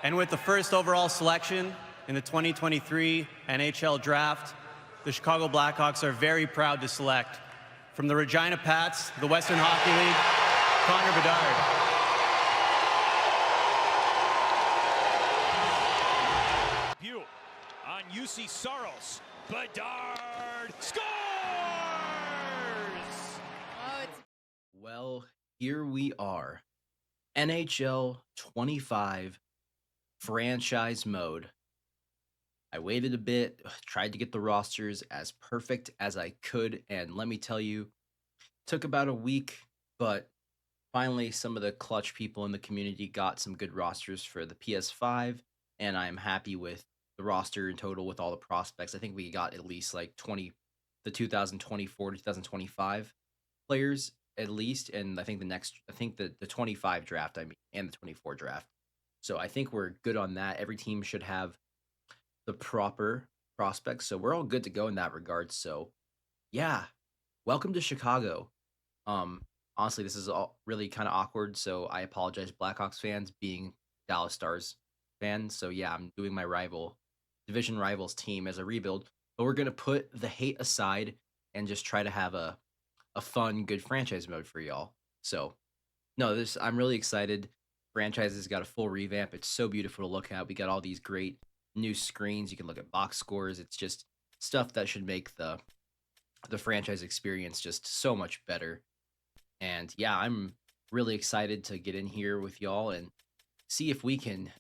And with the first overall selection in the 2023 NHL Draft, the Chicago Blackhawks are very proud to select from the Regina Pats, the Western Hockey League, Connor Bedard. On UC Saros, Bedard scores! Well, here we are. NHL 25 franchise mode. I waited a bit, tried to get the rosters as perfect as I could, and let me tell you, took about a week, but finally some of the clutch people in the community got some good rosters for the PS5, and I'm happy with the roster in total with all the prospects. I think we got at least like the 2024 to 2025 players at least, and I think the 25 draft, and the 24 draft. So I think we're good on that. Every team should have the proper prospects, so we're all good to go in that regard. So yeah, welcome to Chicago. Honestly, this is all really kind of awkward, so I apologize, Blackhawks fans, being Dallas Stars fans. So yeah, I'm doing my division rivals team as a rebuild, but we're gonna put the hate aside and just try to have a fun, good franchise mode for y'all. So no, I'm really excited. Franchise has got a full revamp. It's so beautiful to look at. We got all these great new screens. You can look at box scores. It's just stuff that should make the franchise experience just so much better. And yeah, I'm really excited to get in here with y'all and see if we can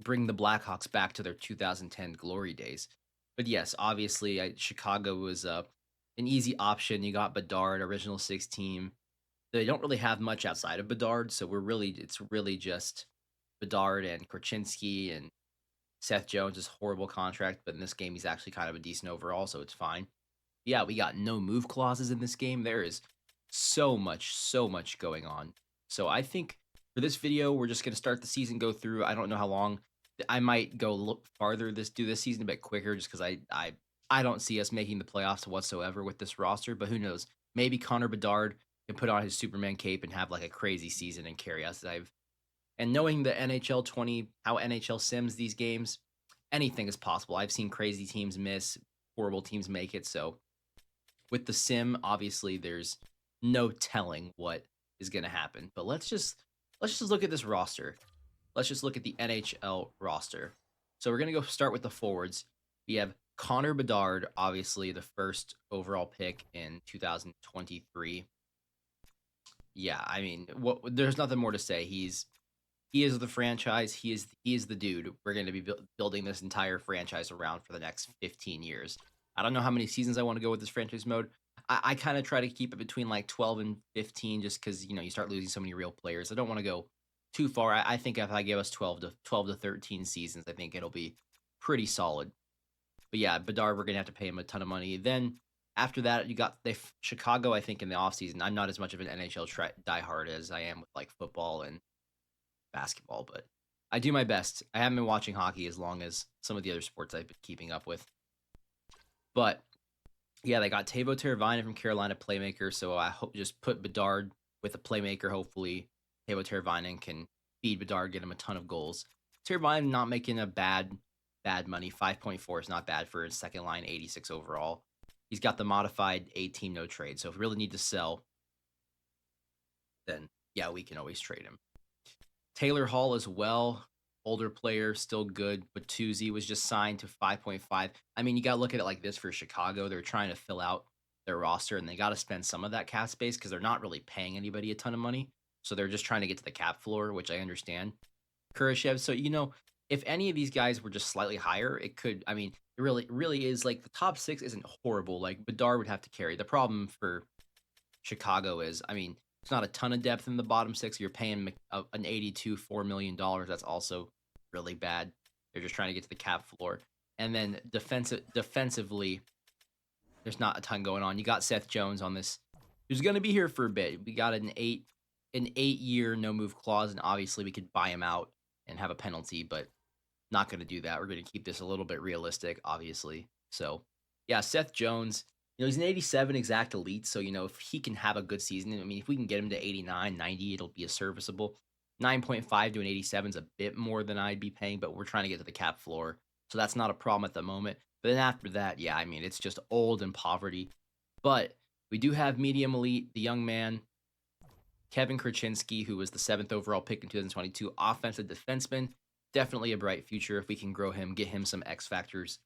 bring the Blackhawks back to their 2010 glory days. But yes, obviously, Chicago was an easy option. You got Bedard, original six team. They don't really have much outside of Bedard, so it's really just Bedard and Korchinski and Seth Jones' horrible contract, but in this game he's actually kind of a decent overall, so it's fine. Yeah, we got no move clauses in this game. There is so much going on. So I think for this video, we're just gonna start the season, go through. I don't know how long. I might go look farther do this season a bit quicker, just because I don't see us making the playoffs whatsoever with this roster. But who knows? Maybe Connor Bedard can put on his Superman cape and have like a crazy season and carry us. And knowing the NHL 20, how NHL sims these games, anything is possible. I've seen crazy teams miss, horrible teams make it. So with the sim, obviously there's no telling what is going to happen. But let's just look at this roster. Let's just look at the NHL roster. So we're going to go start with the forwards. We have Connor Bedard, obviously the first overall pick in 2023. Yeah, I mean, there's nothing more to say. He is the franchise. He is the dude we're going to be building this entire franchise around for the next 15 years. I don't know how many seasons I want to go with this franchise mode. I kind of try to keep it between like 12 and 15 just because, you start losing so many real players. I don't want to go too far. I think if I give us 12 to 13 seasons, I think it'll be pretty solid. But yeah, Bedard, we're going to have to pay him a ton of money. Then after that, you got Chicago, I think, in the offseason. I'm not as much of an NHL diehard as I am with like football and basketball, but I do my best. I haven't been watching hockey as long as some of the other sports I've been keeping up with. But yeah, they got Teuvo Teravainen from Carolina, playmaker. So I hope just put Bedard with a playmaker. Hopefully, Teuvo Teravainen can feed Bedard, get him a ton of goals. Teravainen not making a bad money. 5.4 is not bad for his second line, 86 overall. He's got the modified 18 no trade. So if we really need to sell, then yeah, we can always trade him. Taylor Hall as well, older player, still good. But Bertuzzi was just signed to 5.5. I mean, you got to look at it like this for Chicago. They're trying to fill out their roster, and they got to spend some of that cap space because they're not really paying anybody a ton of money. So they're just trying to get to the cap floor, which I understand. Kurashev, so, if any of these guys were just slightly higher, it could, I mean, it really is like the top six isn't horrible. Like Bedard would have to carry. The problem for Chicago is, I mean, it's not a ton of depth in the bottom six. You're paying an $4 million. That's also really bad. They're just trying to get to the cap floor. And then defensively, there's not a ton going on. You got Seth Jones on this, who's going to be here for a bit. We got an 8-year no move clause, and obviously we could buy him out and have a penalty, but not going to do that. We're going to keep this a little bit realistic, obviously. So yeah, Seth Jones, he's an 87 exact elite. So, if he can have a good season, I mean, if we can get him to 89, 90, it'll be a serviceable. 9.5 to an 87 is a bit more than I'd be paying, but we're trying to get to the cap floor. So that's not a problem at the moment. But then after that, yeah, I mean, it's just old and poverty. But we do have medium elite, the young man, Kevin Krasinski, who was the 7th overall pick in 2022, offensive defenseman. Definitely a bright future if we can grow him, get him some X factors.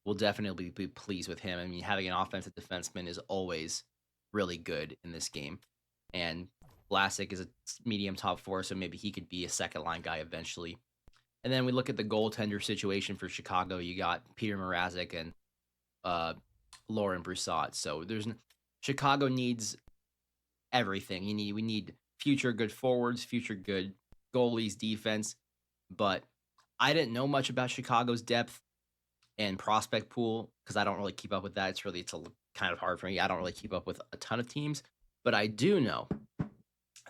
We'll definitely be pleased with him. I mean, having an offensive defenseman is always really good in this game. And Vlasic is a medium top four, so maybe he could be a second line guy eventually. And then we look at the goaltender situation for Chicago. You got Peter Mrazek and Lauren Broussard. So Chicago needs everything. We need future good forwards, future good goalies, defense. But I didn't know much about Chicago's depth and prospect pool because I don't really keep up with that. It's kind of hard for me. I don't really keep up with a ton of teams, but I do know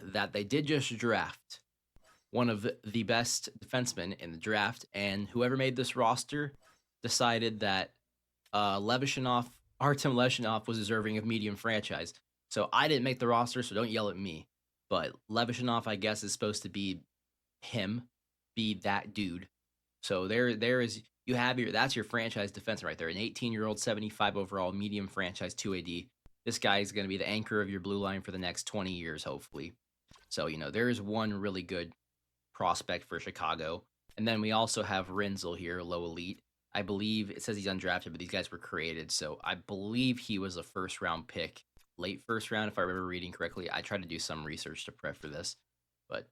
that they did just draft one of the best defensemen in the draft, and whoever made this roster decided that Artem Levashov was deserving of medium franchise. So I didn't make the roster, so don't yell at me. But Levashov, I guess, is supposed to be that dude. So there is that's your franchise defenseman right there, an 18-year-old, 75 overall, medium franchise 2AD. This guy is going to be the anchor of your blue line for the next 20 years, hopefully. So, there is one really good prospect for Chicago. And then we also have Renzel here, low elite. I believe it says he's undrafted, but these guys were created. So I believe he was a first-round pick, late first round, if I remember reading correctly. I tried to do some research to prep for this, but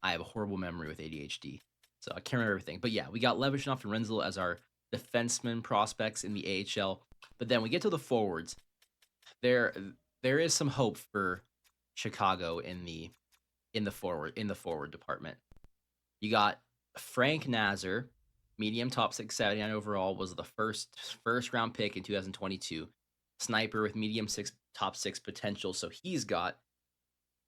I have a horrible memory with ADHD. So I can't remember everything. But yeah, we got Levashov and Renzel as our defenseman prospects in the AHL. But then we get to the forwards. There is some hope for Chicago in the forward department. You got Frank Nazar, medium top 679 overall, was the first round pick in 2022. Sniper with medium top 6 potential. So he's got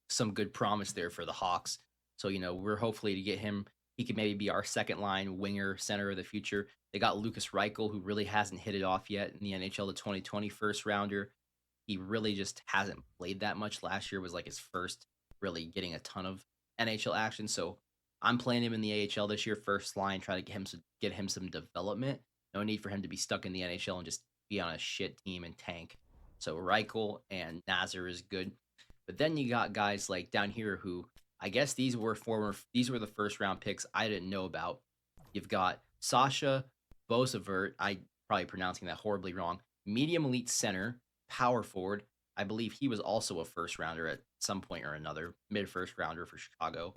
some good promise there for the Hawks. So, we're hopefully to get him. He could maybe be our second line winger center of the future. They got Lucas Reichel, who really hasn't hit it off yet in the NHL, the 2020 first rounder. He really just hasn't played that much. Last year was like his first really getting a ton of NHL action. So I'm playing him in the AHL this year, first line, try to get him some development. No need for him to be stuck in the NHL and just be on a shit team and tank. So Reichel and Nazar is good. But then you got guys like down here who I guess these were the first round picks I didn't know about. You've got Sasha Bosevert, I probably pronouncing that horribly wrong, medium elite center, power forward. I believe he was also a first rounder at some point or another, mid first rounder for Chicago.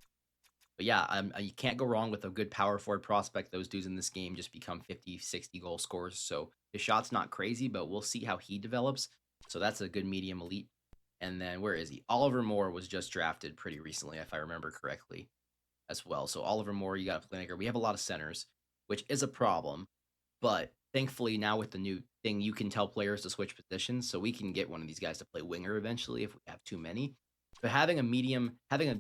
But yeah, you can't go wrong with a good power forward prospect. Those dudes in this game just become 50, 60 goal scorers. So his shot's not crazy, but we'll see how he develops. So that's a good medium elite. And then where is he? Oliver Moore was just drafted pretty recently, if I remember correctly, as well. So Oliver Moore, you got a playmaker. We have a lot of centers, which is a problem. But thankfully now with the new thing, you can tell players to switch positions. So we can get one of these guys to play winger eventually if we have too many. But having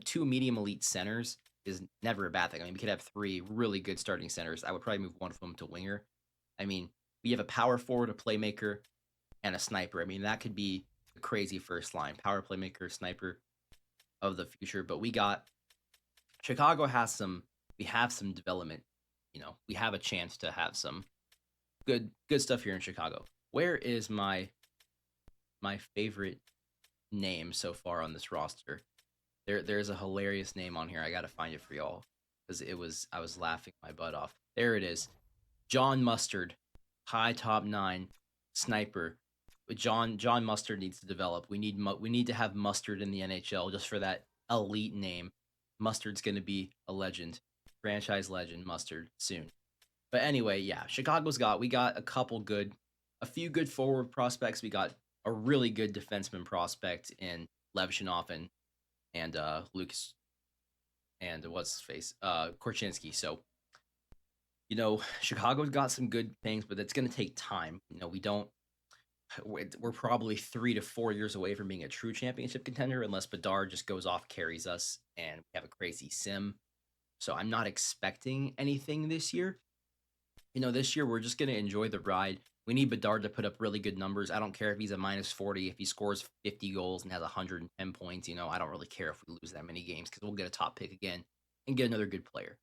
two medium elite centers is never a bad thing. I mean, we could have 3 really good starting centers. I would probably move one of them to winger. I mean, we have a power forward, a playmaker, and a sniper. I mean, that could be a crazy first line. Power playmaker, sniper of the future. But Chicago we have some development. We have a chance to have some good stuff here in Chicago. Where is my favorite name so far on this roster? There's a hilarious name on here. I gotta find it for y'all because I was laughing my butt off. There it is. John Mustard, high top 9, sniper. John Mustard needs to develop. We need to have Mustard in the NHL just for that elite name. Mustard's gonna be a legend, franchise legend. Mustard soon. But anyway, yeah, we got a few good forward prospects. We got a really good defenseman prospect in Levashov and Lucas and what's his face, Korchinski. So, Chicago's got some good things, but it's going to take time. We're probably 3 to 4 years away from being a true championship contender unless Bedard just goes off, carries us, and we have a crazy sim. So I'm not expecting anything this year. This year we're just going to enjoy the ride. We need Bedard to put up really good numbers. I don't care if he's a minus 40, if he scores 50 goals and has 110 points. I don't really care if we lose that many games because we'll get a top pick again and get another good player.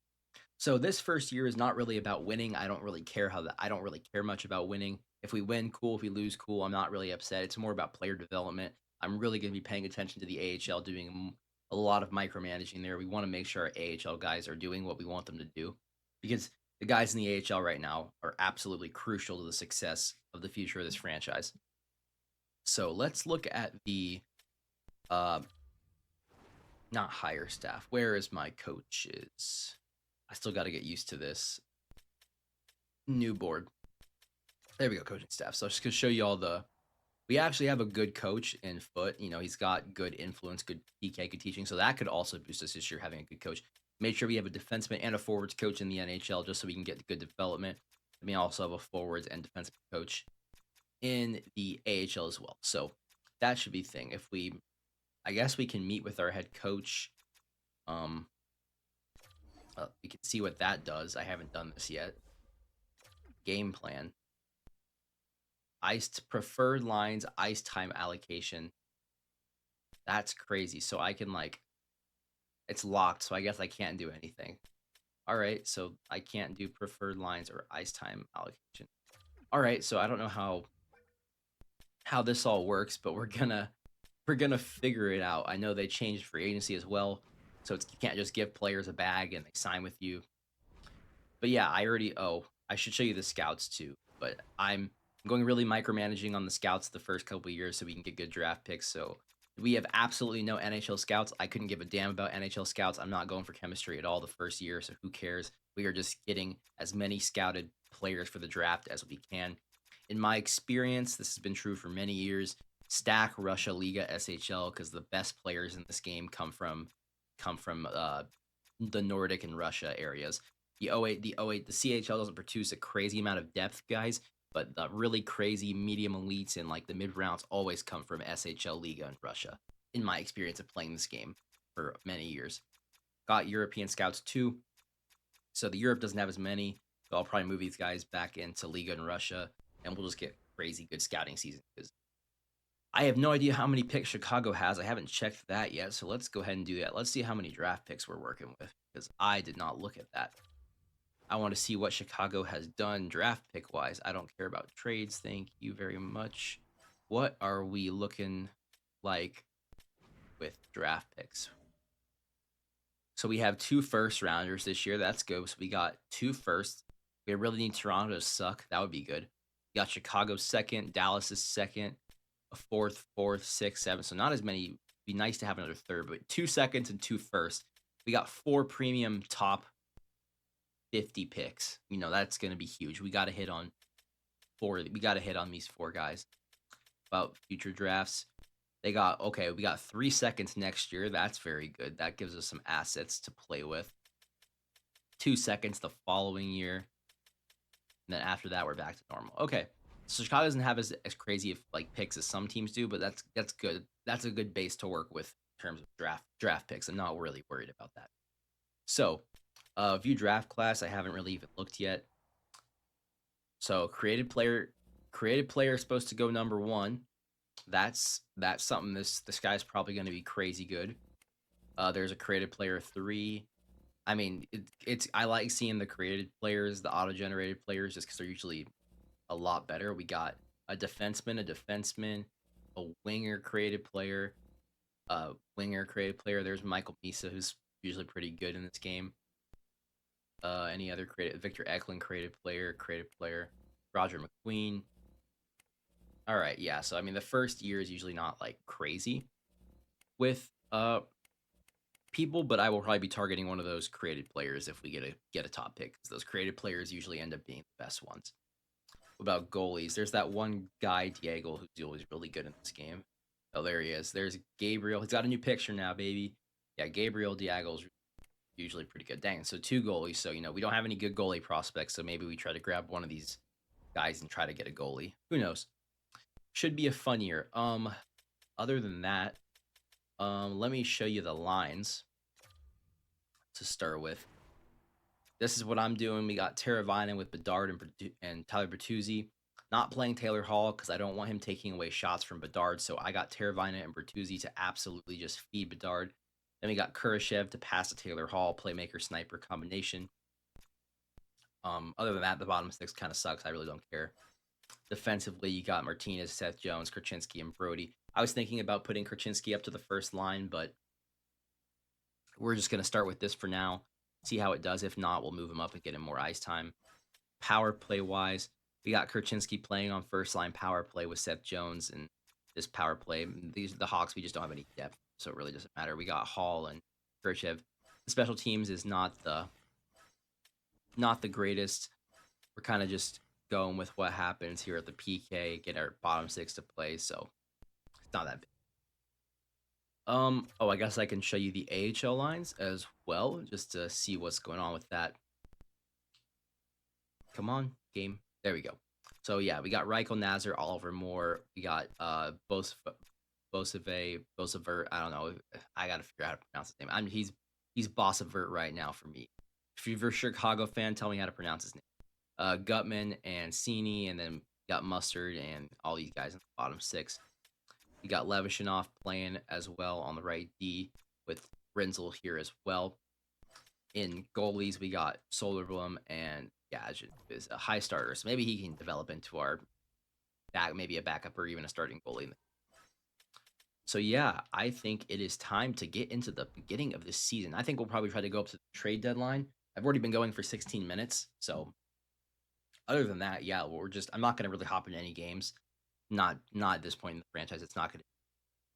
So this first year is not really about winning. I don't really care I don't really care much about winning. If we win, cool. If we lose, cool. I'm not really upset. It's more about player development. I'm really going to be paying attention to the AHL, doing a lot of micromanaging there. We want to make sure our AHL guys are doing what we want them to do because the guys in the AHL right now are absolutely crucial to the success of the future of this franchise. So let's look at the not higher staff. Where is my coaches? I still got to get used to this new board. There we go, coaching staff. So just going to show you all we actually have a good coach in Foot. He's got good influence, good PK, good teaching. So that could also boost us this year, having a good coach. Make sure we have a defenseman and a forwards coach in the NHL just so we can get good development. We also have a forwards and defenseman coach in the AHL as well. So that should be a thing. I guess we can meet with our head coach. We can see what that does. I haven't done this yet. Game plan. Iced preferred lines, ice time allocation. That's crazy. So I can it's locked, so I guess I can't do anything. All right, so I can't do preferred lines or ice time allocation. All right, so I don't know how this all works, but we're gonna figure it out. I know they changed free agency as well, so you can't just give players a bag and they sign with you. But yeah, I should show you the scouts too, but I'm going really micromanaging on the scouts the first couple of years so we can get good draft picks. So we have absolutely no NHL scouts. I couldn't give a damn about NHL scouts. I'm not going for chemistry at all the first year, so who cares? We are just getting as many scouted players for the draft as we can. In my experience, this has been true for many years. Stack Russia, Liga, SHL, because the best players in this game come from the Nordic and Russia areas. The CHL doesn't produce a crazy amount of depth guys, but the really crazy medium elites and the mid rounds always come from SHL, Liga, and Russia. In my experience of playing this game for many years, got European scouts too. So the Europe doesn't have as many. So I'll probably move these guys back into Liga and Russia, and we'll just get crazy good scouting season. Because I have no idea how many picks Chicago has. I haven't checked that yet. So let's go ahead and do that. Let's see how many draft picks we're working with, because I did not look at that. I want to see what Chicago has done draft pick wise. I don't care about trades. Thank you very much. What are we looking like with draft picks? So we have 2 first rounders this year. That's good. So we got 2 firsts. We really need Toronto to suck. That would be good. We got Chicago second, Dallas is second, a fourth, 6th, 7th. So not as many. It'd be nice to have another third, but 2 seconds and 2 firsts. We got 4 premium top 50 picks. That's going to be huge. We got to hit on these 4 guys. About future drafts, we got 3 seconds next year. That's very good. That gives us some assets to play with. 2 seconds the following year. And then after that, we're back to normal. Okay. So Chicago doesn't have as crazy of picks as some teams do, but that's good. That's a good base to work with in terms of draft picks. I'm not really worried about that. So view draft class, I haven't really even looked yet. So created player is supposed to go number 1. That's something this guy's probably going to be crazy good. There's a created player 3. I mean, I like seeing the created players, the auto-generated players, just because they're usually a lot better. We got a defenseman, a winger created player, There's Michael Misa, who's usually pretty good in this game. Any other creative? Victor Eklund, creative player. Roger McQueen. All right, yeah. So I mean, the first year is usually not crazy with people, but I will probably be targeting one of those created players if we get a top pick, because those created players usually end up being the best ones. What about goalies? There's that one guy, Diego, who's always really good in this game. Oh, there he is. There's Gabriel. He's got a new picture now, baby. Yeah, Gabriel Diego's usually pretty good. Dang, so 2 goalies. So, we don't have any good goalie prospects, so maybe we try to grab one of these guys and try to get a goalie. Who knows? Should be a fun year. Other than that, let me show you the lines to start with. This is what I'm doing. We got Teravainen with Bedard and Tyler Bertuzzi. Not playing Taylor Hall because I don't want him taking away shots from Bedard. So I got Teravainen and Bertuzzi to absolutely just feed Bedard. Then we got Kurashev to pass to Taylor Hall, playmaker sniper combination. Other than that, the bottom six kind of sucks. I really don't care. Defensively, you got Martinez, Seth Jones, Krasinski, and Brody. I was thinking about putting Krasinski up to the first line, but we're just going to start with this for now. See how it does. If not, we'll move him up and get him more ice time. Power play wise, we got Krasinski playing on first line power play with Seth Jones, and this power play, the Hawks, we just don't have any depth, so it really doesn't matter. We got Hall and Kurashev. The special teams is not the greatest. We're kind of just going with what happens here at the PK, get our bottom six to play, so it's not that big. I guess I can show you the AHL lines as well, just to see what's going on with that. Come on, game. There we go. So yeah, we got Reichel, Nazar, Oliver Moore. We got Bosever. I don't know. I gotta figure out how to pronounce his name. He's Bossevert right now for me. If you're a Chicago fan, tell me how to pronounce his name. Gutman and Cini, and then got Mustard and all these guys in the bottom six. We got Levashunov playing as well on the right D with Renzel here as well. In goalies, we got Soderblom and Gadget is a high starter, so maybe he can develop into our maybe a backup or even a starting goalie. So yeah, I think it is time to get into the beginning of this season. I think we'll probably try to go up to the trade deadline. I've already been going for 16 minutes, so other than that, yeah, I'm not going to really hop into any games. Not at this point in the franchise. It's not going to be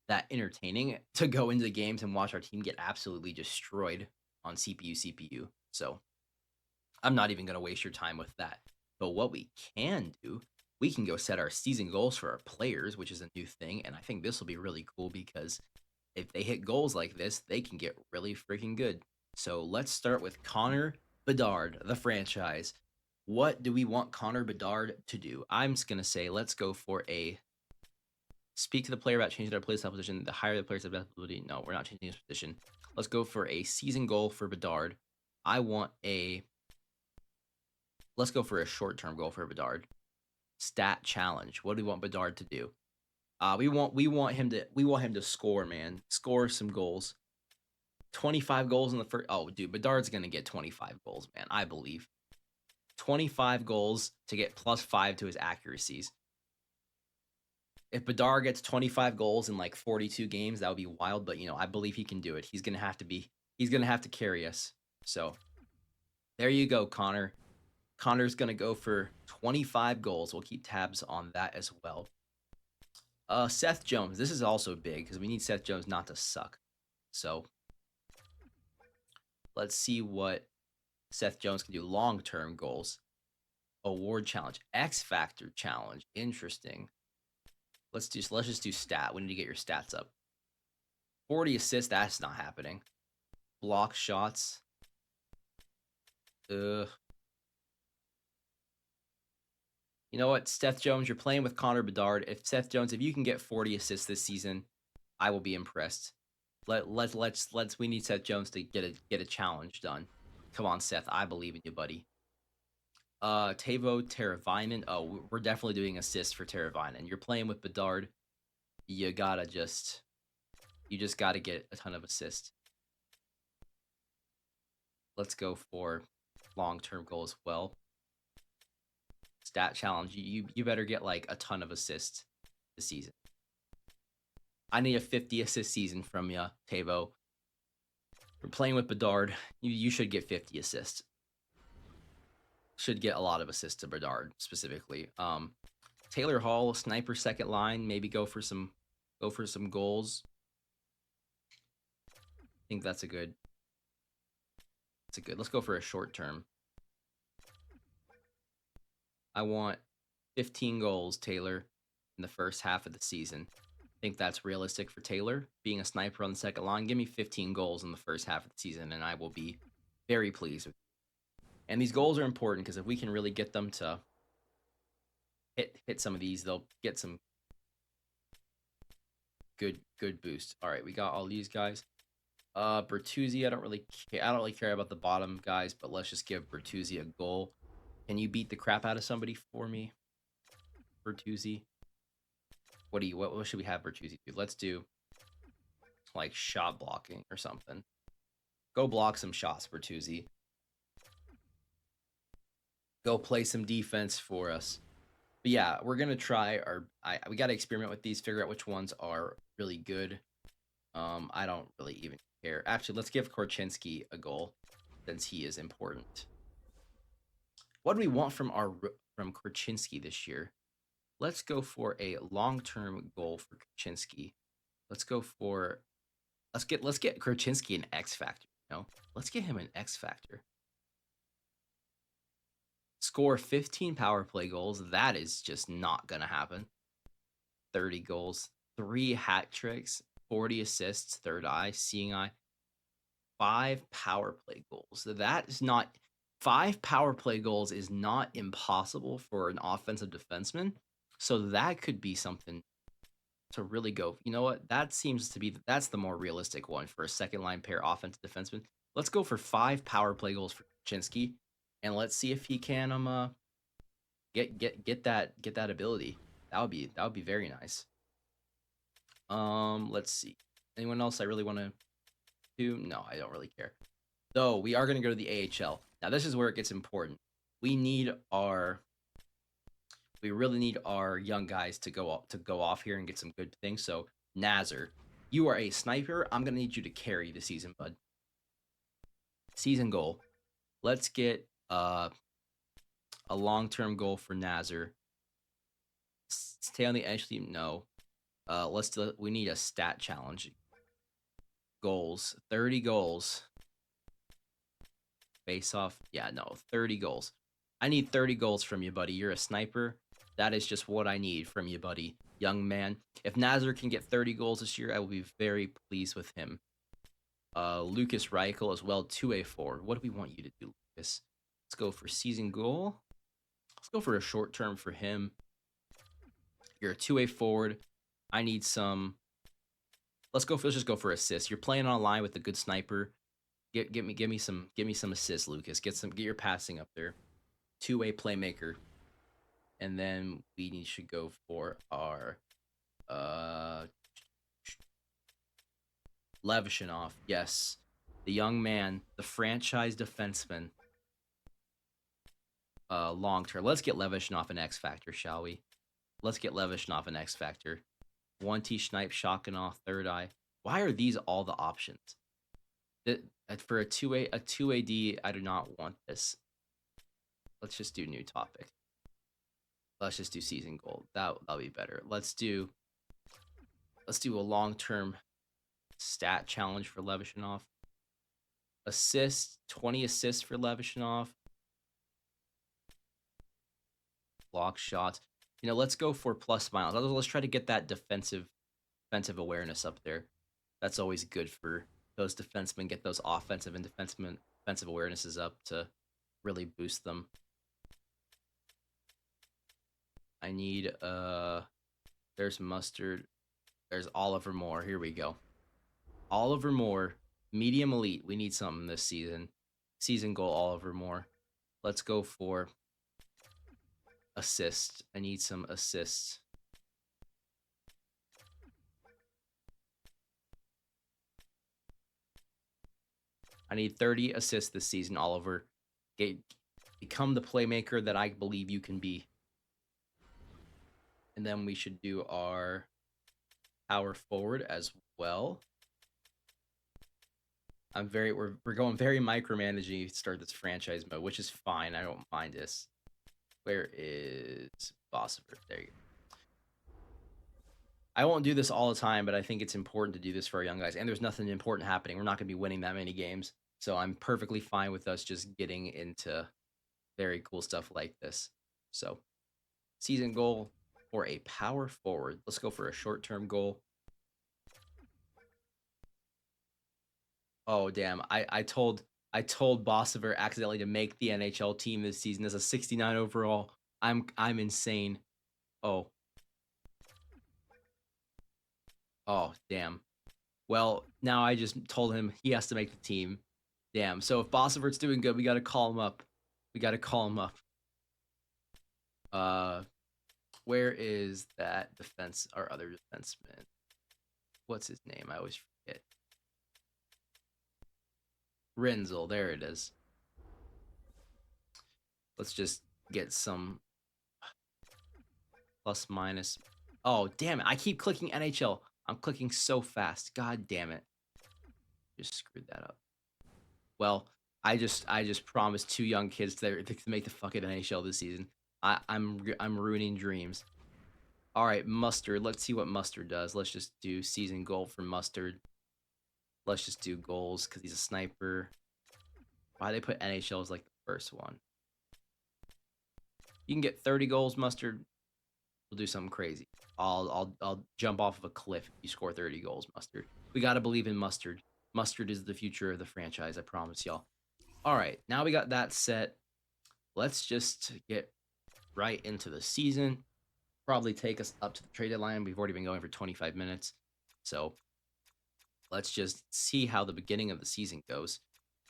that entertaining to go into the games and watch our team get absolutely destroyed on CPU. So I'm not even going to waste your time with that. But what we can do, we can go set our season goals for our players, which is a new thing. And I think this will be really cool because if they hit goals like this, they can get really freaking good. So let's start with Connor Bedard, the franchise. What do we want Connor Bedard to do? I'm just going to say let's go for a speak to the player about changing their playstyle position. The higher the player's ability. No, we're not changing his position. Let's go for a season goal for Bedard. Let's go for a short-term goal for Bedard. Stat challenge. What do we want Bedard to do? We want him to score, man. Score some goals. 25 goals in the first. Oh, dude, Bedard's going to get 25 goals, man. I believe. 25 goals to get +5 to his accuracies. If Bedard gets 25 goals in like 42 games, that would be wild, but I believe he can do it. He's going to have to carry us. So, there you go, Connor. Connor's going to go for 25 goals. We'll keep tabs on that as well. Seth Jones. This is also big because we need Seth Jones not to suck. So, let's see what Seth Jones can do. Long-term goals. Award challenge. X Factor challenge. Interesting. Let's just do stat. We need to get your stats up. 40 assists. That's not happening. Block shots. You know what, Seth Jones, you're playing with Connor Bedard. If you can get 40 assists this season, I will be impressed. We need Seth Jones to get a challenge done. Come on, Seth, I believe in you, buddy. Teuvo Teravainen. Oh, we're definitely doing assists for Teravainen. You're playing with Bedard. You just gotta get a ton of assists. Let's go for long-term goal as well. Stat challenge. You better get like a ton of assists this season. I need a 50 assist season from you, Teuvo. We're playing with Bedard. You should get 50 assists. Should get a lot of assists to Bedard specifically. Taylor Hall, sniper second line. Maybe go for some goals. I think that's a good. Let's go for a short term. I want 15 goals, Taylor, in the first half of the season. I think that's realistic for Taylor. Being a sniper on the second line, give me 15 goals in the first half of the season, and I will be very pleased with it. And these goals are important because if we can really get them to hit some of these, they'll get some good boost. All right, we got all these guys. Bertuzzi, I don't really care about the bottom guys, but let's just give Bertuzzi a goal. Can you beat the crap out of somebody for me, Bertuzzi? What should we have Bertuzzi do? Let's do like shot blocking or something. Go block some shots, Bertuzzi. Go play some defense for us. But yeah, we're gonna try we gotta experiment with these, figure out which ones are really good. I don't really even care. Actually, let's give Korchinski a goal since he is important. What do we want from Korchinski this year? Let's go for a long-term goal for Korchinski. Let's get Korchinski an X factor. Let's get him an X factor. Score 15 power play goals. That is just not gonna happen. 30 goals, 3 hat tricks, 40 assists, third eye, seeing eye, 5 power play goals. That is not 5 power play goals is not impossible for an offensive defenseman. So that could be something to really go. You know what? That's the more realistic one for a second line pair offensive defenseman. Let's go for 5 power play goals for Chinsky, and let's see if he can get that ability. That would be very nice. Let's see. Anyone else I really want to do? No, I don't really care. Though we are going to go to the AHL. Now this is where it gets important. We really need our young guys to go off here and get some good things. So Nazar, you are a sniper. I'm going to need you to carry the season, bud. Season goal. Let's get a long-term goal for Nazar. Stay on the edge team. No. We need a stat challenge. Goals. 30 goals. Face off. Yeah, no. 30 goals. I need 30 goals from you, buddy. You're a sniper. That is just what I need from you, buddy. Young man. If Nazar can get 30 goals this year, I will be very pleased with him. Lucas Reichel as well, 2A forward. What do we want you to do, Lucas? Let's go for season goal. Let's go for a short term for him. You're a 2A forward. I need some. Let's just go for assists. You're playing on a line with a good sniper. Give me some assists, Lucas. Get your passing up there. 2-way playmaker. And then we should go for our Levashinov. Yes. The young man, the franchise defenseman. Long term. Let's get Levashinov an X factor, shall we? Let's get Levashinov an X factor. 1T Schneip, Shokanoff, third eye. Why are these all the options? For a 2AD, I do not want this. Let's just do new topic. Let's just do season goal. That'll be better. Let's do a long-term stat challenge for Levashinov. Assists, 20 assists for Levashinov. Block shots. Let's go for plus miles. Let's try to get that defensive awareness up there. That's always good for those defensemen. Get those offensive and defensive awarenesses up to really boost them. I need there's Mustard. There's Oliver Moore. Here we go. Oliver Moore, medium elite. We need something this season. Season goal, Oliver Moore. Let's go for assist. I need some assists. I need 30 assists this season, Oliver. Become the playmaker that I believe you can be. And then we should do our power forward as well. We're going very micromanaging to start this franchise mode, which is fine. I don't mind this. Where is Bossiver? There you go. I won't do this all the time, but I think it's important to do this for our young guys. And there's nothing important happening. We're not going to be winning that many games. So I'm perfectly fine with us just getting into very cool stuff like this. So season goal for a power forward. Let's go for a short-term goal. Oh, damn. I told Bossiver accidentally to make the NHL team this season as a 69 overall. I'm insane. Oh. Oh, damn. Well, now I just told him he has to make the team. Damn. So if Bosservert's doing good, we got to call him up. We got to call him up. Where is that defense? Our other defenseman. What's his name? I always forget. Renzel. There it is. Let's just get some plus minus. Oh, damn it. I keep clicking NHL. I'm clicking so fast. God damn it. Just screwed that up. Well, I just promised 2 young kids to make the fucking NHL this season. I'm ruining dreams. All right, Mustard. Let's see what Mustard does. Let's just do season goal for Mustard. Let's just do goals because he's a sniper. Why they put NHL as like the first one? You can get 30 goals, Mustard. We'll do something crazy. I'll jump off of a cliff if you score 30 goals, Mustard. We gotta believe in Mustard. Mustard is the future of the franchise, I promise y'all. All right, now we got that set. Let's just get right into the season. Probably take us up to the trade deadline. We've already been going for 25 minutes. So let's just see how the beginning of the season goes.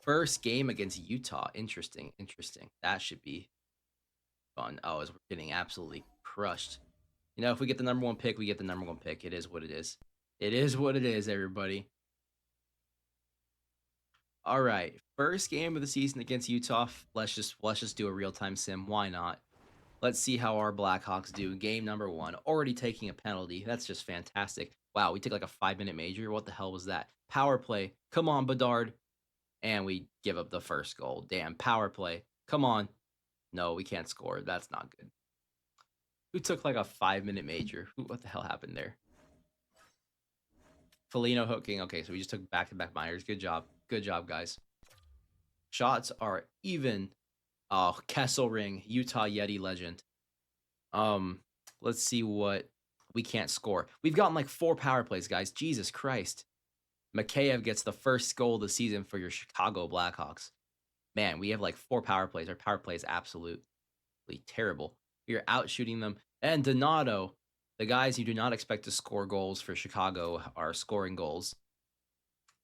First game against Utah. Interesting. That should be fun. Oh, as we're getting absolutely crushed. You know, if we get the number 1 pick, we get the number 1 pick. It is what it is. It is what it is, everybody. All right, first game of the season against Utah. Let's just do a real-time sim. Why not? Let's see how our Blackhawks do. Game number 1, already taking a penalty. That's just fantastic. Wow, we took like a 5-minute major. What the hell was that? Power play. Come on, Bedard. And we give up the first goal. Damn, power play. Come on. No, we can't score. That's not good. Who took like a 5-minute major? What the hell happened there? Foligno hooking. Okay, so we just took back-to-back minors. Good job. Good job, guys. Shots are even. Oh, Kessel ring. Utah Yeti legend. Let's see what we can't score. We've gotten like 4 power plays, guys. Jesus Christ. Mikheyev gets the first goal of the season for your Chicago Blackhawks. Man, we have like 4 power plays. Our power play is absolutely terrible. We are out shooting them. And Donato, the guys you do not expect to score goals for Chicago are scoring goals.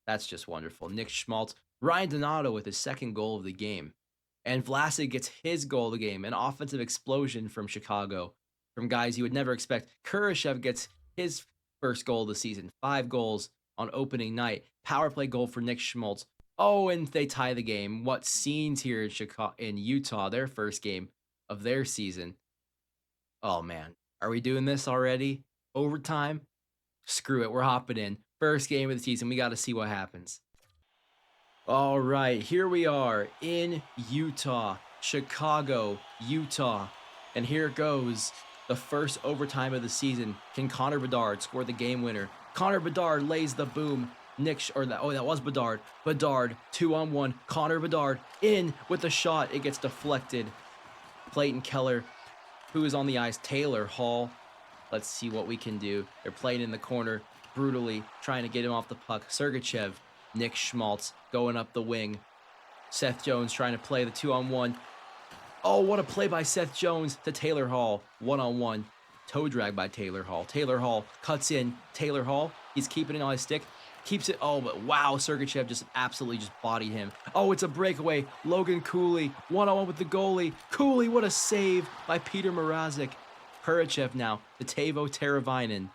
That's just wonderful. Nick Schmaltz, Ryan Donato with his 2nd goal of the game. And Vlasic gets his goal of the game. An offensive explosion from Chicago. From guys you would never expect. Kurashev gets his first goal of the season. 5 goals on opening night. Power play goal for Nick Schmaltz. Oh, and they tie the game. What scenes here in Utah, their first game of their season. Oh, man. Are we doing this already? Overtime? Screw it. We're hopping in. First game of the season. We got to see what happens. All right. Here we are in Utah. Chicago, Utah. And here it goes. The first overtime of the season. Can Connor Bedard score the game winner? Connor Bedard lays the boom. That was Bedard. Bedard, 2-on-1. Connor Bedard in with the shot. It gets deflected. Clayton Keller, who is on the ice? Taylor Hall. Let's see what we can do. They're playing in the corner, brutally trying to get him off the puck. Sergachev, Nick Schmaltz going up the wing. Seth Jones trying to play the 2-on-1. Oh, what a play by Seth Jones to Taylor Hall. 1-on-1. Toe drag by Taylor Hall. Taylor Hall cuts in. Taylor Hall, he's keeping it on his stick. Keeps it. Oh, but wow, Sergachev just absolutely just bodied him. Oh, it's a breakaway. Logan Cooley, 1-on-1 with the goalie. Cooley, what a save by Peter Mrazek. Hurachev now to Teuvo Teravainen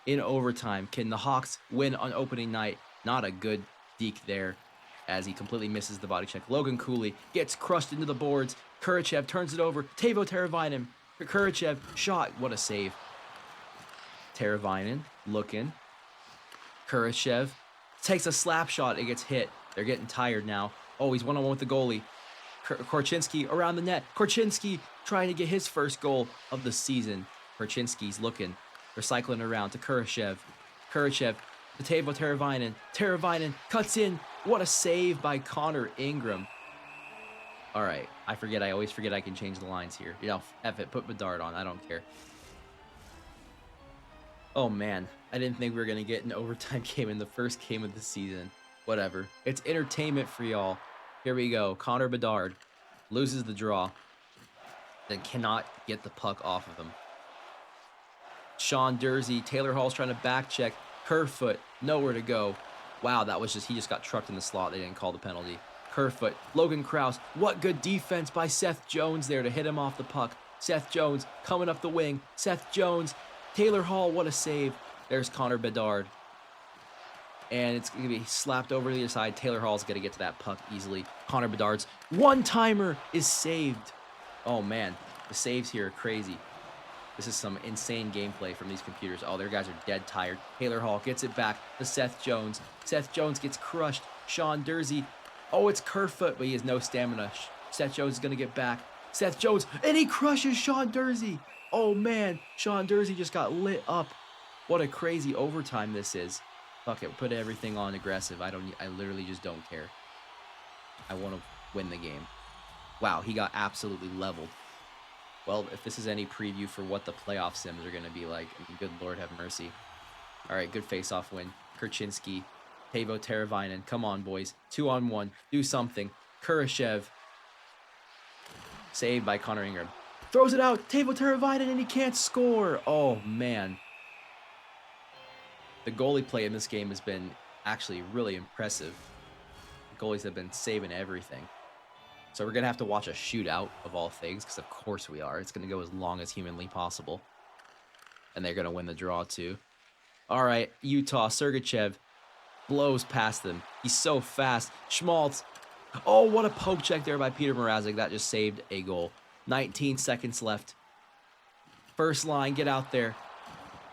in overtime. Can the Hawks win on opening night? Not a good deke there as he completely misses the body check. Logan Cooley gets crushed into the boards. Hurachev turns it over. Teuvo Teravainen. Hurachev shot. What a save. Teravainen looking. Kurashev takes a slap shot. It gets hit. They're getting tired now. Oh, he's 1-on-1 with the goalie. Korchinski around the net. Korchinski trying to get his first goal of the season. Korchinski's looking. They're cycling around to Kurashev. Kurashev to Teuvo Teravainen. Teravainen cuts in. What a save by Connor Ingram. All right. I always forget I can change the lines here. You know, F it. Put Bedard on. I don't care. Oh, man. I didn't think we were going to get an overtime game in the first game of the season. Whatever. It's entertainment for y'all. Here we go. Connor Bedard loses the draw. Then cannot get the puck off of him. Sean Dursey. Taylor Hall's trying to back check. Kerfoot, nowhere to go. Wow, that was he just got trucked in the slot. They didn't call the penalty. Kerfoot, Logan Krause. What good defense by Seth Jones there to hit him off the puck. Seth Jones coming up the wing. Seth Jones, Taylor Hall, what a save. There's Connor Bedard. And it's going to be slapped over to the other side. Taylor Hall's going to get to that puck easily. Connor Bedard's one-timer is saved. Oh, man. The saves here are crazy. This is some insane gameplay from these computers. Oh, their guys are dead tired. Taylor Hall gets it back to Seth Jones. Seth Jones gets crushed. Sean Dursey. Oh, it's Kerfoot, but he has no stamina. Seth Jones is going to get back. Seth Jones, and he crushes Sean Dursey. Oh, man. Sean Dursey just got lit up. What a crazy overtime this is. Fuck it, put everything on aggressive. I literally just don't care. I want to win the game. Wow, he got absolutely leveled. Well, if this is any preview for what the playoff sims are going to be like, I mean, good Lord have mercy. All right, good face-off win. Kurchinski, Teuvo Teravainen. Come on, boys. 2-on-1. Do something. Kurashev. Saved by Connor Ingram. Throws it out. Teuvo Teravainen, and he can't score. Oh, man. The goalie play in this game has been actually really impressive. The goalies have been saving everything. So we're going to have to watch a shootout of all things, because of course we are. It's going to go as long as humanly possible. And they're going to win the draw too. All right, Utah, Sergachev blows past them. He's so fast. Schmaltz. Oh, what a poke check there by Peter Mrazek. That just saved a goal. 19 seconds left. First line, get out there.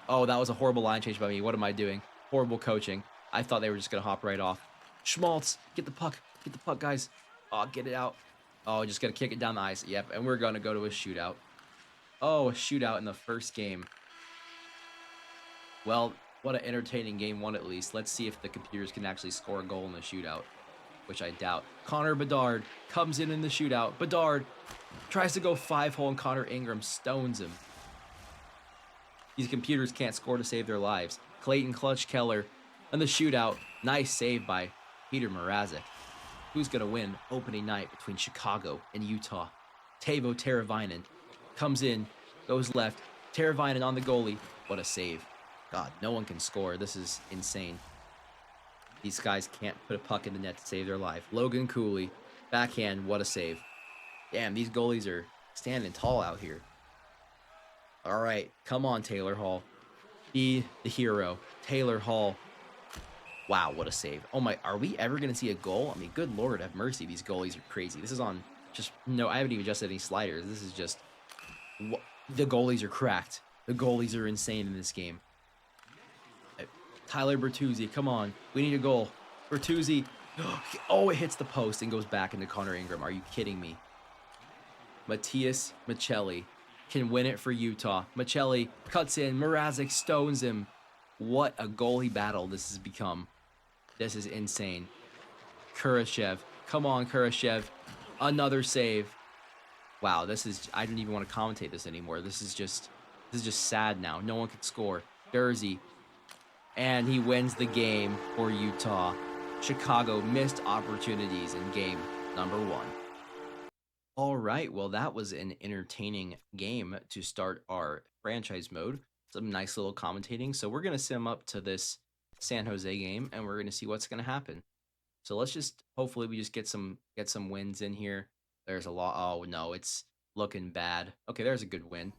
Oh, that was a horrible line change by me. What am I doing? Horrible coaching. I thought they were just going to hop right off. Schmaltz, get the puck. Get the puck, guys. Oh, get it out. Oh, just going to kick it down the ice. Yep, and we're going to go to a shootout. Oh, a shootout in the first game. Well, what an entertaining game one at least. Let's see if the computers can actually score a goal in the shootout, which I doubt. Connor Bedard comes in the shootout. Bedard tries to go 5-hole, and Connor Ingram stones him. These computers can't score to save their lives. Clayton Clutch Keller in the shootout. Nice save by Peter Mrazek. Who's going to win opening night between Chicago and Utah? Teuvo Teravainen comes in, goes left. Teravainen on the goalie. What a save. God, no one can score. This is insane. These guys can't put a puck in the net to save their life. Logan Cooley, backhand, what a save. Damn, these goalies are standing tall out here. All right, come on, Taylor Hall. Be the hero. Taylor Hall. Wow, what a save. Oh my, are we ever going to see a goal? I mean, good Lord have mercy. These goalies are crazy. This is on just, no, I haven't even adjusted any sliders. This is just, the goalies are cracked. The goalies are insane in this game. Tyler Bertuzzi, come on. We need a goal. Bertuzzi. Oh, it hits the post and goes back into Connor Ingram. Are you kidding me? Matias Maccelli can win it for Utah. Maccelli cuts in. Mrazek stones him. What a goalie battle this has become. This is insane. Kurashev. Come on, Kurashev. Another save. Wow, this is, I don't even want to commentate this anymore. This is just sad now. No one can score. Dursey. And he wins the game for Utah. Chicago missed opportunities in game number 1. All right, well, that was an entertaining game to start our franchise mode. Some nice little commentating. So we're going to sim up to this San Jose game, and we're going to see what's going to happen. So let's just, hopefully we just get some wins in here. There's a lot. Oh, no, it's looking bad. Okay, there's a good win.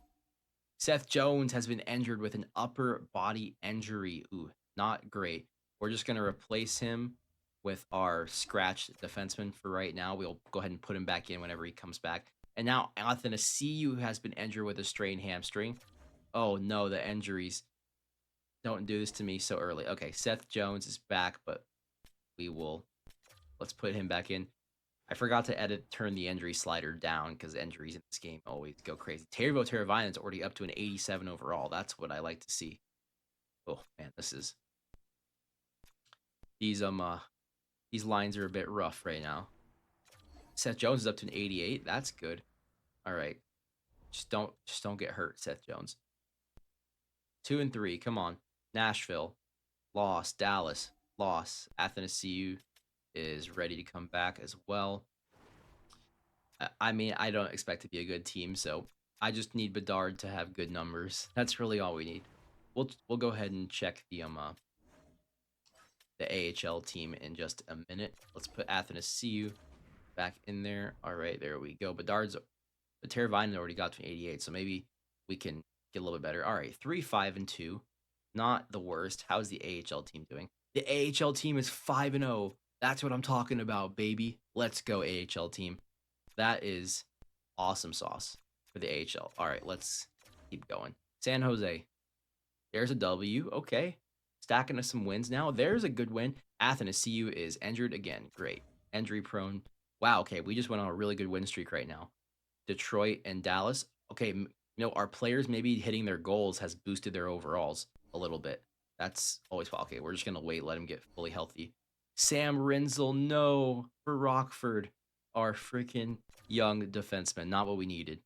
Seth Jones has been injured with an upper body injury. Ooh, not great. We're just going to replace him with our scratch defenseman for right now. We'll go ahead and put him back in whenever he comes back. And now Athanasiou has been injured with a strained hamstring. Oh, no, the injuries. Don't do this to me so early. Okay, Seth Jones is back, but let's put him back in. I forgot to turn the injury slider down because injuries in this game always go crazy. Teuvo Teravainen is already up to an 87 overall. That's what I like to see. Oh man, these lines are a bit rough right now. Seth Jones is up to an 88. That's good. All right, just don't get hurt, Seth Jones. 2 and 3. Come on, Nashville, loss. Dallas, loss. Athanasiou is ready to come back as well. I mean, I don't expect to be a good team, so I just need Bedard to have good numbers. That's really all we need. We'll go ahead and check the the AHL team in just a minute. Let's put Athanasiou back in there. All right, there we go. But Teravainen already got to 88, so maybe we can get a little bit better. All right, 3-5-2. Not the worst. How's the AHL team doing? The AHL team is 5-0. That's what I'm talking about, baby. Let's go, AHL team. That is awesome sauce for the AHL. All right, let's keep going. San Jose. There's a W. Okay. Stacking us some wins now. There's a good win. Athanasiou is injured again. Great. Injury prone. Wow, okay. We just went on a really good win streak right now. Detroit and Dallas. Okay, our players maybe hitting their goals has boosted their overalls a little bit. That's always okay. We're just gonna wait, let him get fully healthy. Sam Rinzel, no, for Rockford, our freaking young defenseman. Not what we needed.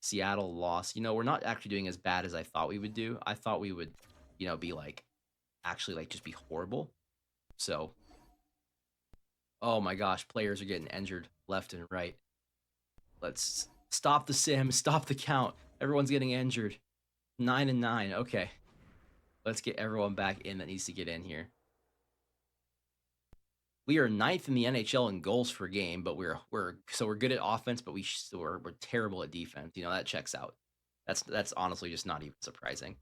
Seattle lost. We're not actually doing as bad as I thought we would do. I thought we would, be actually just be horrible. So, oh my gosh, players are getting injured left and right. Let's stop the sim, stop the count. Everyone's getting injured. 9-9. Okay. Let's get everyone back in that needs to get in here. We are 9th in the NHL in goals per game, but we're good at offense, but we're terrible at defense. That checks out. That's honestly just not even surprising.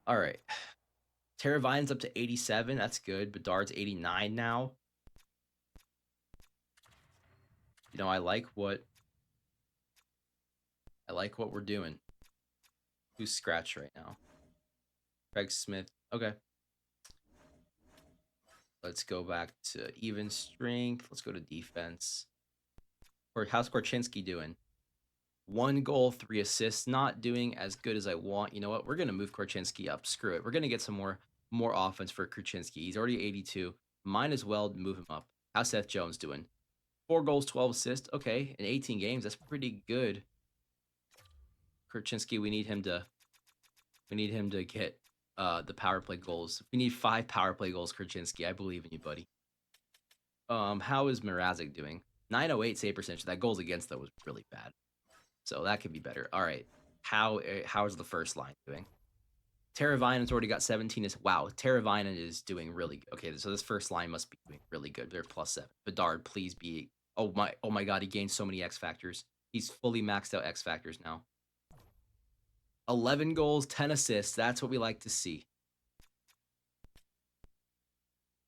All right. Teravainen's up to 87. That's good. Bedard's 89 now. I like what we're doing. Who's scratched right now? Craig Smith. Okay. Let's go back to even strength. Let's go to defense. How's Korchinski doing? 1 goal, 3 assists. Not doing as good as I want. You know what? We're going to move Korchinski up. Screw it. We're going to get some more offense for Korchinski. He's already 82. Might as well move him up. How's Seth Jones doing? 4 goals, 12 assists. Okay, in 18 games, that's pretty good. Korchinski, we need him to get the power play goals. We need 5 power play goals, Korchinski. I believe in you, buddy. How is Mrazek doing? 908 save percentage. That goals against though was really bad. So that could be better. All right. How is the first line doing? Teravainen's already got 17. Wow, Teravainen is doing really good. Okay, so this first line must be doing really good. They're +7. Bedard, please be. Oh my God, he gained so many X factors. He's fully maxed out X factors now. 11 goals, 10 assists. That's what we like to see.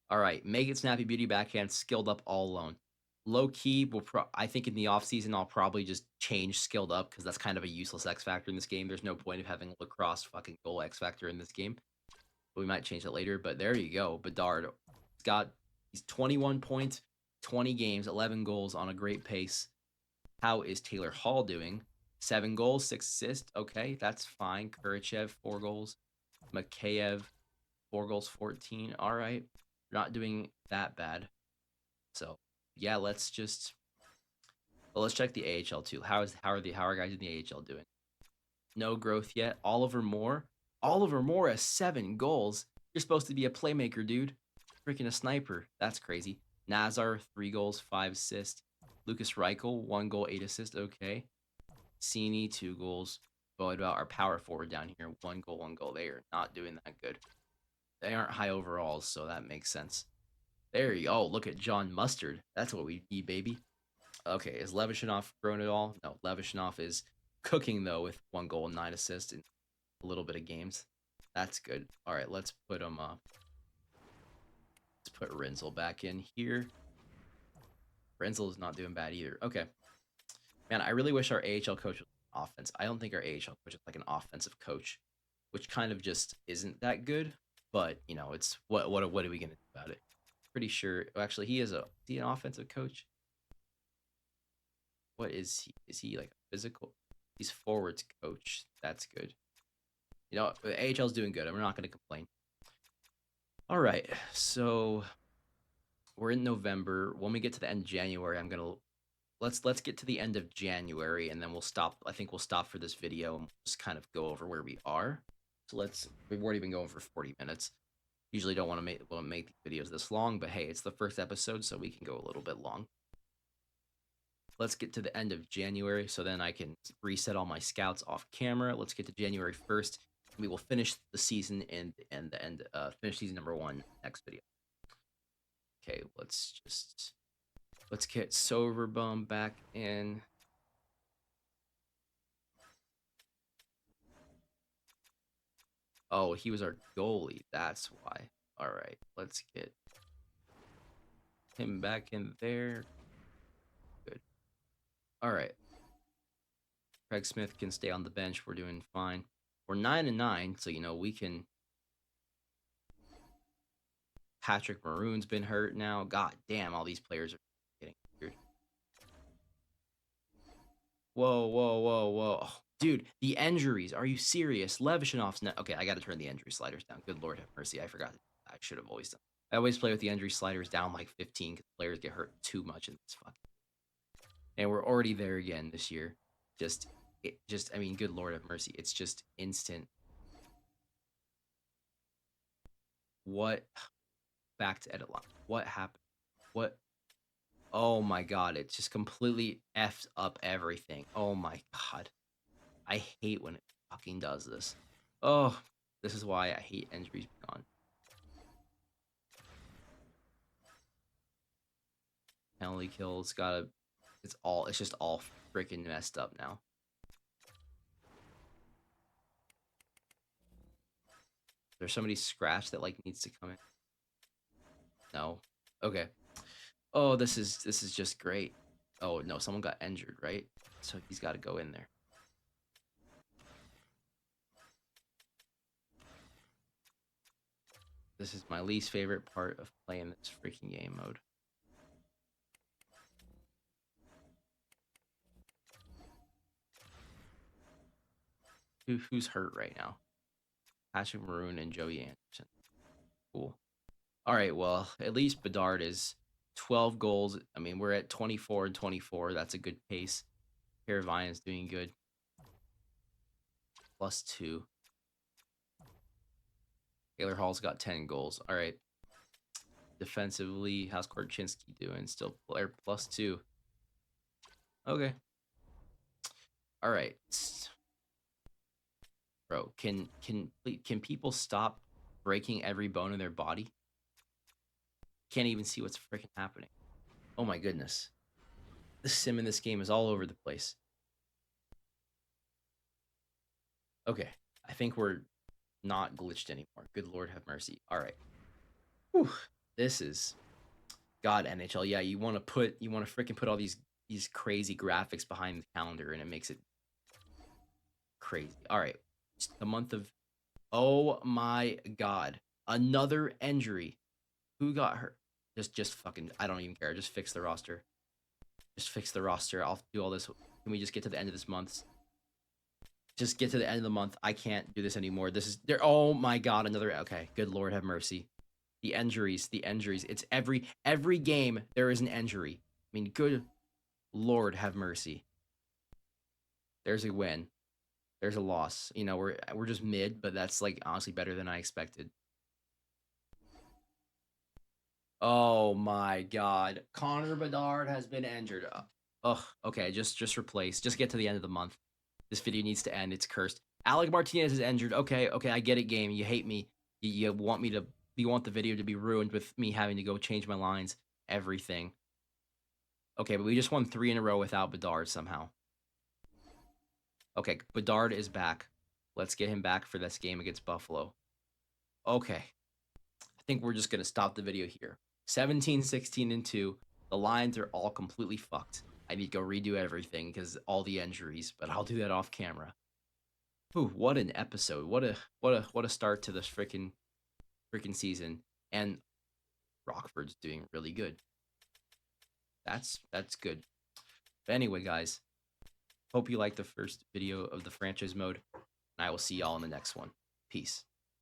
All right, make it snappy beauty backhand, skilled up all alone. Low key, I think in the offseason, I'll probably just change skilled up because that's kind of a useless X factor in this game. There's no point of having lacrosse fucking goal X factor in this game. But we might change that later. But there you go. Bedard. He's 21 points, 20 games, 11 goals on a great pace. How is Taylor Hall doing? 7 goals, 6 assists. Okay, that's fine. Kurichev, 4 goals. Mikheyev, 4 goals, 14. All right. Not doing that bad. So, yeah, let's check the AHL too. How are guys in the AHL doing? No growth yet. Oliver Moore has 7 goals. You're supposed to be a playmaker, dude. Freaking a sniper. That's crazy. Nazar, 3 goals, 5 assists. Lucas Reichel, 1 goal, 8 assists. Okay. Cini, 2 goals. What about our power forward down here? 1 goal, 1 goal. They are not doing that good. They aren't high overalls, so that makes sense. There you go. Look at John Mustard. That's what we need, baby. Okay, is Levashikov grown at all? No, Levashikov is cooking, though, with 1 goal and 9 assists in a little bit of games. That's good. All right, let's put him up. Let's put Rinzel back in here. Rinzel is not doing bad either. Okay. Man, I really wish our AHL coach was offense. I don't think our AHL coach is like an offensive coach, which kind of just isn't that good. But, it's what are we going to do about it? Pretty sure. Actually, is he an offensive coach? What is he? Is he like a physical? He's forwards coach. That's good. The AHL's doing good. I'm not going to complain. All right. So we're in November. When we get to the end of January, let's get to the end of January and then we'll stop. I think we'll stop for this video and just kind of go over where we are. So we've already been going for 40 minutes. Usually don't want to make videos this long, but hey, it's the first episode, so we can go a little bit long. Let's get to the end of January, so then I can reset all my scouts off camera. Let's get to January 1st. We will finish the season and finish season number 1 next video. Okay, let's get Soberbum back in. Oh, he was our goalie. That's why. All right, let's get him back in there. Good. All right. Craig Smith can stay on the bench. We're doing fine. We're 9-9, so we can. Patrick Maroon's been hurt now. God damn, all these players are getting hurt. Whoa, whoa, whoa, whoa. Oh, dude, the injuries. Are you serious? Levashinov's not. Okay, I got to turn the injury sliders down. Good Lord have mercy. I forgot. I should have always done. I always play with the injury sliders down like 15 because players get hurt too much in this fucking. And we're already there again this year. I mean, good Lord have mercy. It's just instant. What? Back to edit line. What happened? What? Oh my God. It just completely effed up everything. Oh my God. I hate when it fucking does this. Oh, this is why I hate injuries being on. Penalty kills. It's just all freaking messed up now. There's somebody scratched that needs to come in. No. Okay. Oh, this is just great. Oh no, someone got injured, right? So he's got to go in there. This is my least favorite part of playing this freaking game mode. Who's hurt right now? Patrick Maroon and Joey Anderson. Cool. All right, well, at least Bedard is 12 goals. I mean, we're at 24 and 24. That's a good pace. Caravaggio's doing good. +2. Taylor Hall's got 10 goals. All right. Defensively, how's Korchinski doing? Still player +2. Okay. All right. Bro, can people stop breaking every bone in their body? Can't even see what's freaking happening. Oh my goodness. The sim in this game is all over the place. Okay. I think we're not glitched anymore. Good Lord have mercy. All right. Whew. This is God NHL. Yeah, you want to freaking put all these crazy graphics behind the calendar and it makes it crazy. All right. The month of oh my God. Another injury. Who got hurt? Just fucking I don't even care. Just fix the roster. Just fix the roster. I'll do all this. Can we just get to the end of this month? Just get to the end of the month. I can't do this anymore. This is there. Oh my God. Another. Okay. Good Lord have mercy. The injuries. It's every game there is an injury. I mean, good Lord have mercy. There's a win. There's a loss. We're just mid, but that's honestly better than I expected. Oh my God. Connor Bedard has been injured. Ugh. Okay, just replace. Just get to the end of the month. This video needs to end. It's cursed. Alec Martinez is injured. Okay, I get it, game. You hate me. You want the video to be ruined with me having to go change my lines, everything. Okay, but we just won 3 in a row without Bedard somehow. Okay, Bedard is back. Let's get him back for this game against Buffalo. Okay. I think we're just going to stop the video here. 17, 16, and 2. The lines are all completely fucked. I need to go redo everything because all the injuries, but I'll do that off camera. Ooh, what an episode. What a start to this freaking season. And Rockford's doing really good. That's good. But anyway, guys, hope you liked the first video of the franchise mode, and I will see y'all in the next one. Peace.